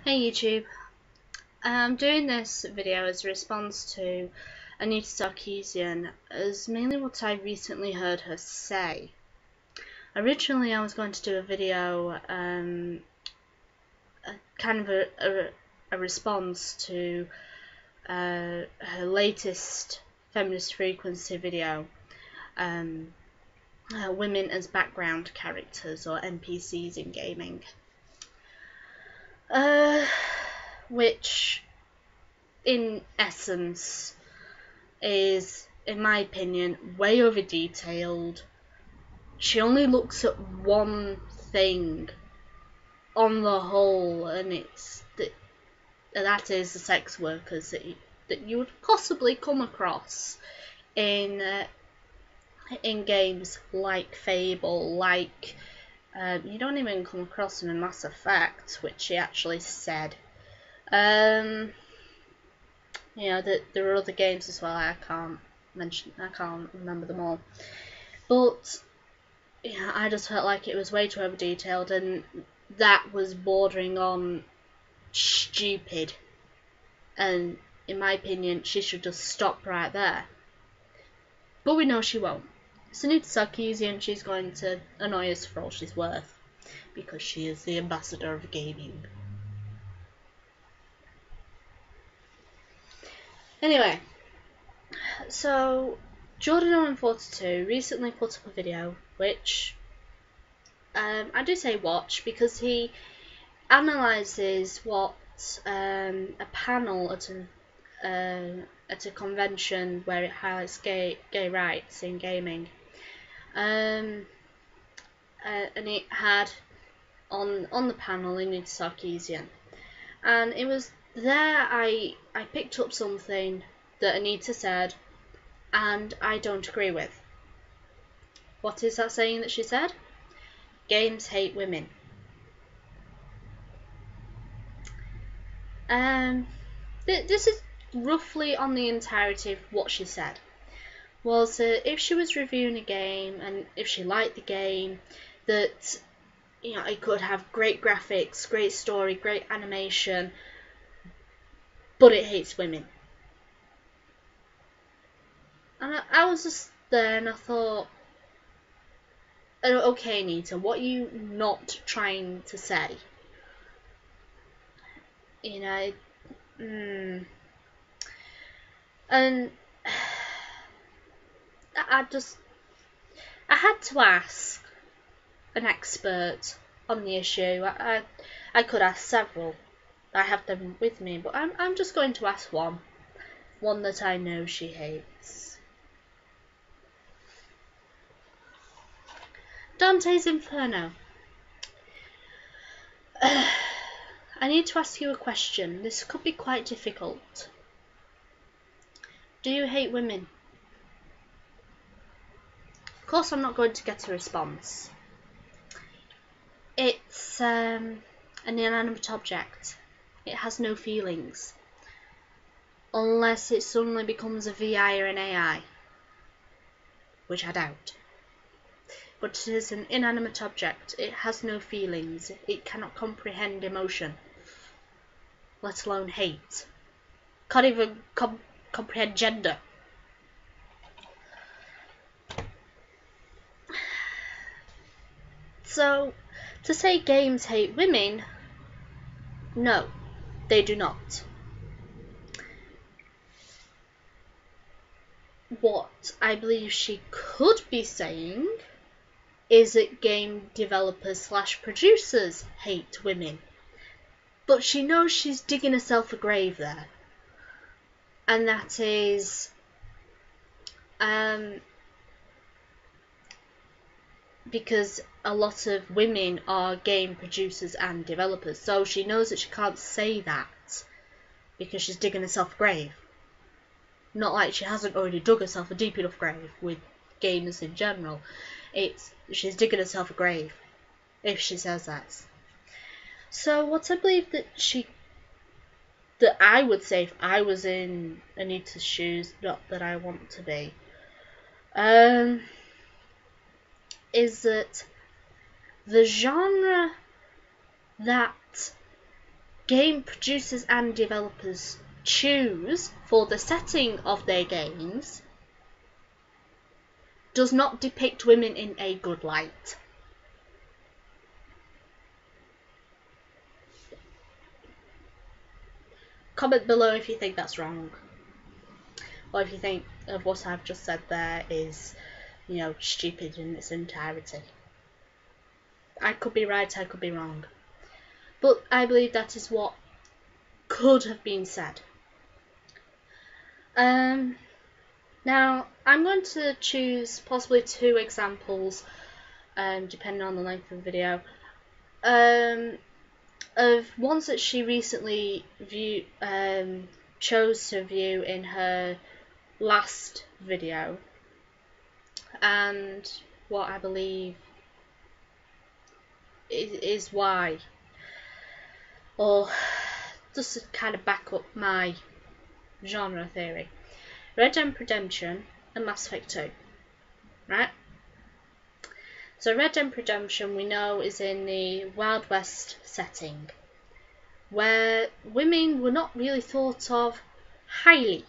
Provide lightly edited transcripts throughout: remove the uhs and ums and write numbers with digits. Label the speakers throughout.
Speaker 1: Hey YouTube, I'm doing this video as a response to Anita Sarkeesian, as mainly what I recently heard her say. Originally I was going to do a video, kind of a response to her latest feminist frequency video, women as background characters or NPCs in gaming. Which in essence is, in my opinion, way over detailed. She only looks at one thing on the whole, and that is the sex workers that you would possibly come across in games like Fable, like you don't even come across them in Mass Effect, which she actually said. There are other games as well. I can't remember them all. But yeah, I just felt like it was way too over detailed, and that was bordering on stupid. And in my opinion, she should just stop right there. But we know she won't. It's Anita Sarkeesian, she's going to annoy us for all she's worth, because she is the ambassador of gaming. Anyway, so Jordan42 recently put up a video, which I do say watch, because he analyses what a panel at a convention where it highlights gay rights in gaming, and it had on the panel Anita Sarkeesian, and it was there I picked up something that Anita said, and I don't agree with. What is that saying that she said? Games hate women. This is roughly on the entirety of what she said. Was that if she was reviewing a game, and if she liked the game, that it could have great graphics, great story, great animation, but it hates women. And I was just there, and I thought, okay, Anita, what are you not trying to say? And I had to ask an expert on the issue. I could ask several. I have them with me, but I'm just going to ask one that I know she hates. Dante's Inferno. I need to ask you a question. This could be quite difficult. Do you hate women? Of course, I'm not going to get a response. It's an inanimate object. It has no feelings. Unless it suddenly becomes a VI or an AI. Which I doubt. But it is an inanimate object. It has no feelings. It cannot comprehend emotion. Let alone hate. Can't even comprehend gender. So, to say games hate women, no, they do not. What I believe she could be saying is that game developers / producers hate women. But she knows she's digging herself a grave there. And that is because a lot of women are game producers and developers. So she knows that she can't say that because she's digging herself a grave. Not like she hasn't already dug herself a deep enough grave with gamers in general. She's digging herself a grave if she says that. So what I believe that I would say if I was in Anita's shoes, not that I want to be, is that the genre that game producers and developers choose for the setting of their games does not depict women in a good light. Comment below if you think that's wrong, or if you think of what I've just said there is, stupid in its entirety. I could be right, I could be wrong, but I believe that is what could have been said. Now, I'm going to choose possibly 2 examples, depending on the length of the video, of ones that she recently chose to view in her last video, and what I believe is why, or just to kind of back up my genre theory. Red Dead Redemption and Mass Effect 2, right? So Red Dead Redemption, we know, is in the Wild West setting, where women were not really thought of highly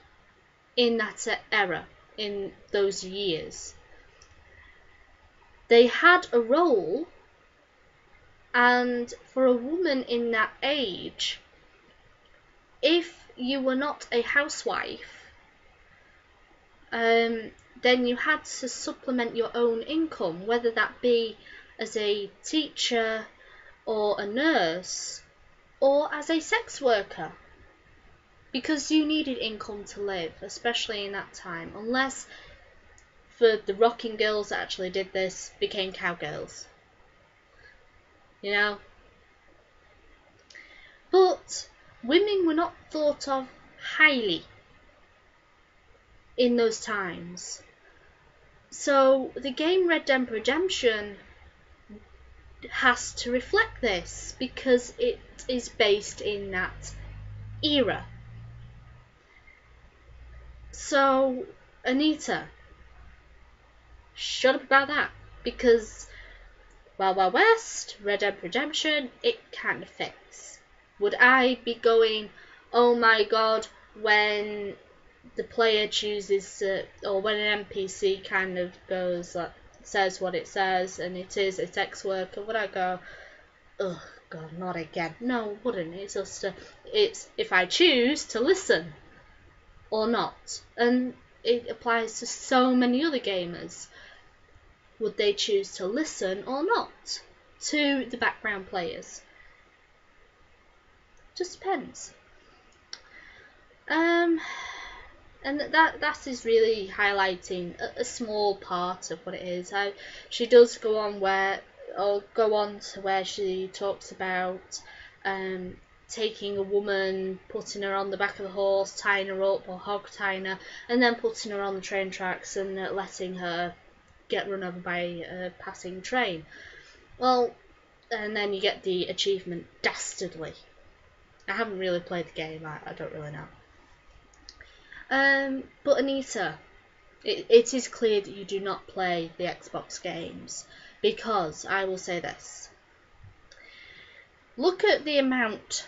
Speaker 1: in that era, in those years. They had a role, and for a woman in that age, if you were not a housewife, then you had to supplement your own income, whether that be as a teacher or a nurse or as a sex worker, because you needed income to live, especially in that time, unless for the rocking girls that actually did this became cowgirls, But women were not thought of highly in those times. So the game Red Dead Redemption has to reflect this, because it is based in that era. So, Anita, shut up about that, because Wild Wild West, Red Dead Redemption, it kind of fits. Would I be going, oh my god, when the player chooses or when an NPC kind of goes, says what it says, and it is a sex worker, would I go, oh god, not again? No, wouldn't. It's just it's if I choose to listen or not, and it applies to so many other gamers. Would they choose to listen or not to the background players? Just depends. And that is really highlighting a small part of what it is. She does go on to where she talks about taking a woman, putting her on the back of the horse, tying her up or hog tying her, and then putting her on the train tracks and letting her get run over by a passing train. Well, and then you get the achievement Dastardly. I haven't really played the game, I don't really know. But Anita, it is clear that you do not play the Xbox games, because I will say this. Look at the amount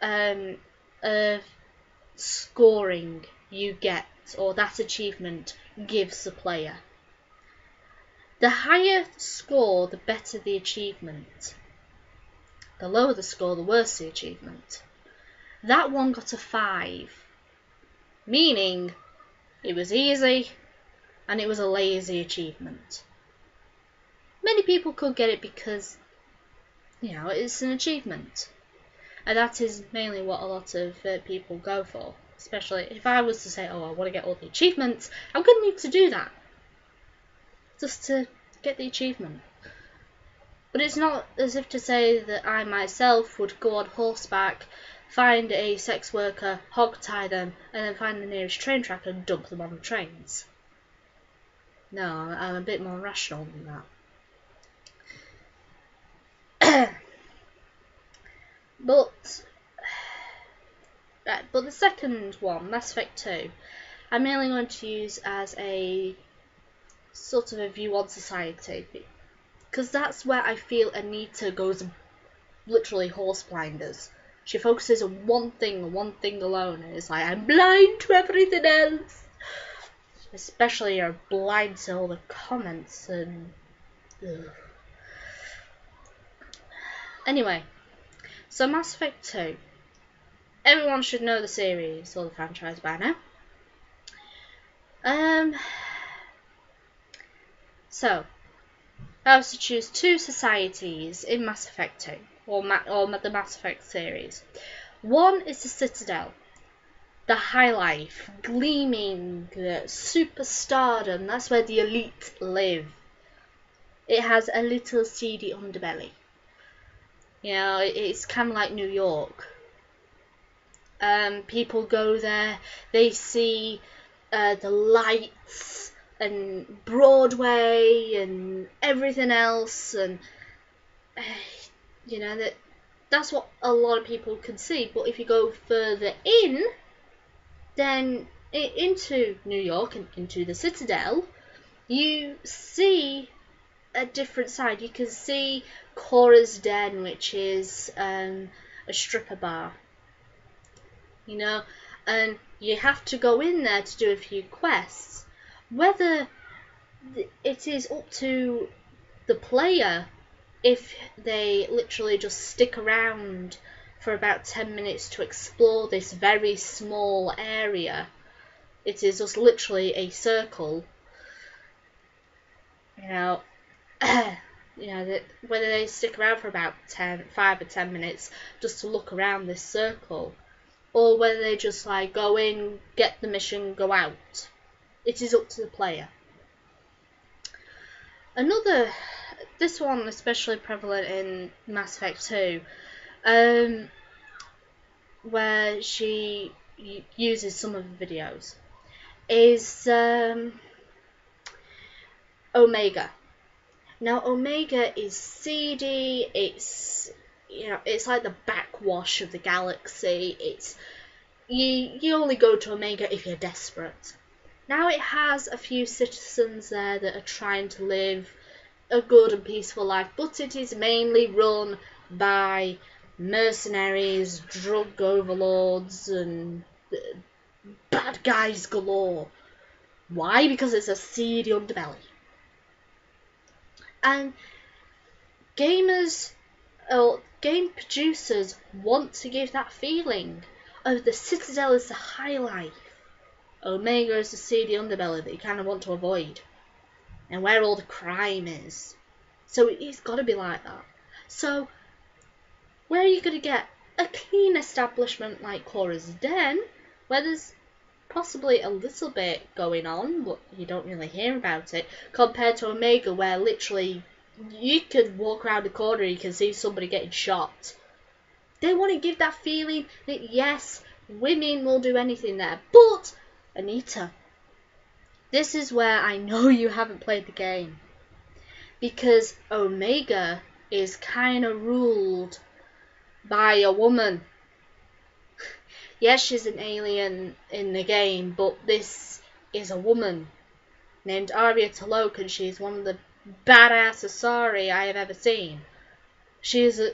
Speaker 1: of scoring you get, or that achievement gives the player. The higher score, the better the achievement. The lower the score, the worse the achievement. That one got a 5. Meaning, it was easy, and it was a lazy achievement. Many people could get it because, it's an achievement. And that is mainly what a lot of people go for. Especially if I was to say, I want to get all the achievements, I'm going to need to do that. Just to get the achievement. But it's not as if to say that I myself would go on horseback, find a sex worker, hog tie them, and then find the nearest train track and dump them on the trains. No, I'm a bit more rational than that. But the second one, Mass Effect 2, I'm mainly going to use as a sort of a view on society, because that's where I feel Anita goes literally horse blinders. She focuses on one thing and one thing alone, and it's like, I'm blind to everything else. Especially you're blind to all the comments and... Ugh. Anyway, so Mass Effect 2. Everyone should know the series or the franchise by now. So, I was to choose two societies in Mass Effect 2, or the Mass Effect series. One is the Citadel, the high life, gleaming, superstardom. That's where the elite live. It has a little seedy underbelly. You know, it's kind of like New York. People go there, they see the lights and Broadway and everything else, and you know that's what a lot of people can see. But if you go further in, then into New York and into the Citadel, you see a different side. You can see Cora's Den, which is a stripper bar. You know, and you have to go in there to do a few quests. Whether it is up to the player if they literally just stick around for about 10 minutes to explore this very small area. It is just literally a circle. You know, whether they stick around for about 5 or 10 minutes just to look around this circle, or whether they just like go in, get the mission, go out. It is up to the player. This one especially prevalent in Mass Effect 2, where she uses some of the videos, is Omega. Now Omega is seedy, it's like the backwash of the galaxy. It's you only go to Omega if you're desperate. Now it has a few citizens there that are trying to live a good and peaceful life, but it is mainly run by mercenaries, drug overlords, and bad guys galore. Why? Because it's a seedy underbelly. And gamers, or game producers, want to give that feeling of the Citadel is the high life, Omega is the seedy underbelly that you kind of want to avoid, and where all the crime is. So it's got to be like that. So where are you going to get a clean establishment like Cora's Den, where there's possibly a little bit going on, but you don't really hear about it, compared to Omega, where literally you could walk around the corner and you can see somebody getting shot. They want to give that feeling that yes, women will do anything there. But Anita, this is where I know you haven't played the game, because Omega is kind of ruled by a woman. Yes, she's an alien in the game, but this is a woman named Arya Taloka, and she's one of the badass Asari I have ever seen. She is a,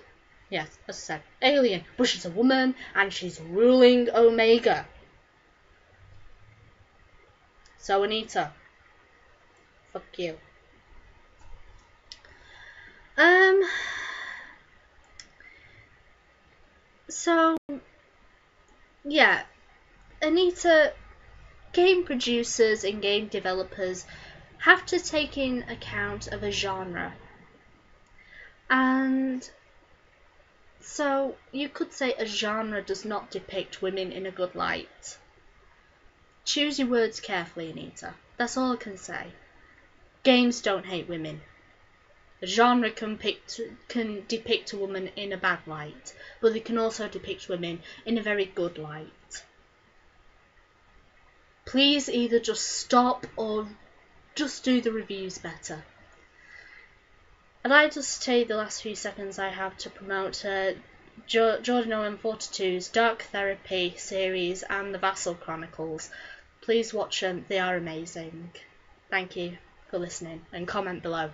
Speaker 1: yes, as I said, alien, but she's a woman, and she's ruling Omega. So Anita, fuck you. So, yeah, Anita, game producers and game developers have to take in account of a genre. And so you could say a genre does not depict women in a good light. Choose your words carefully, Anita. That's all I can say. Games don't hate women. A genre can depict a woman in a bad light, but they can also depict women in a very good light. Please either just stop or just do the reviews better. I'd like to take the last few seconds I have to promote Jordan Owen 42's Dark Therapy series and the Vassal Chronicles. Please watch them, they are amazing. Thank you for listening, and comment below.